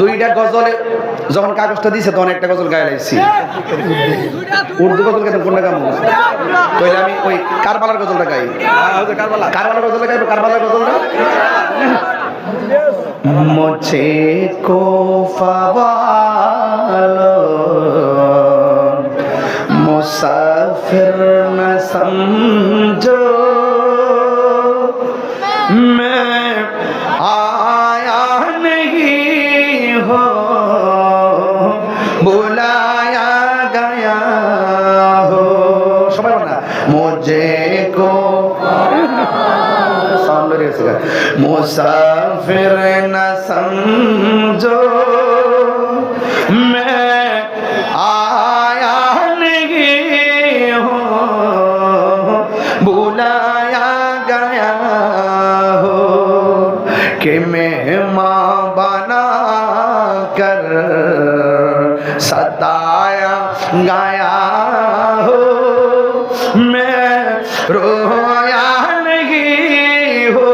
দুইটা গজলে যখন কাগজটা দিয়েছে তখন একটা গজল গায়ে লাইছি উর্দু গজল গাইতাম কোনটা গাম তাহলে আমি ওই কারবালার গজলটা গাই কারবালার গজলটা গাইবো কারবালার গজলটা মুঝে কো ফাওয়ালো मुसाफिर न समझो मैं आया नहीं हो बुलाया गया हो सबाई बोलना मुझे को साउंड रहेगा मुसाफिर न समझो मैं बुलाया गया हो कि मेहमान बना कर सताया गया हो मैं रोया नहीं हो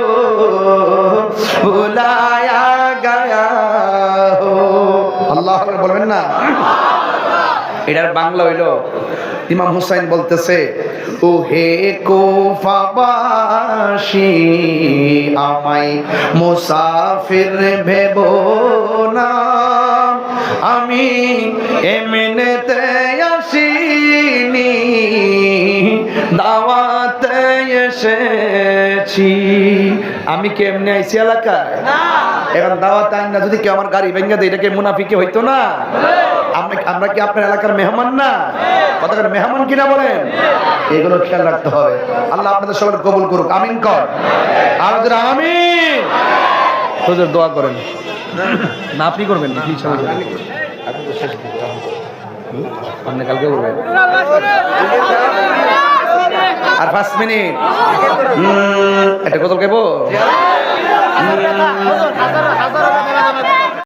बुलाया गया हो अल्लाह बोलবেন না এটার বাংলা হইল ইমাম হুসাইন বলতেছে ও হে কুফাবাসী আমায় মুসাফির ভেবো না আমি এমনিতে আসিনি দাওয়াতে এসেছি আমি কি এমনি আইছি এলাকায় এখন দাওয়াত আইন না যদি কেউ আমার গাড়ি ভেঙে দেয় এটাকে মুনাফিকে হইতো না আমরা কি আপনার এলাকার মেহমান না কথা করে মেহমান কিনা বলেন এগুলো খেয়াল রাখতে হবে আল্লাহ আপনাদের সবার কবুল করুক আমিন কর আর যারা আমিন হুজুর দোয়া করেন না আপনি করবেন না কি সমস্যা আপনি তো শেষ আপনি কালকে করবেন আর 5 মিনিট একটা গজল গাইবো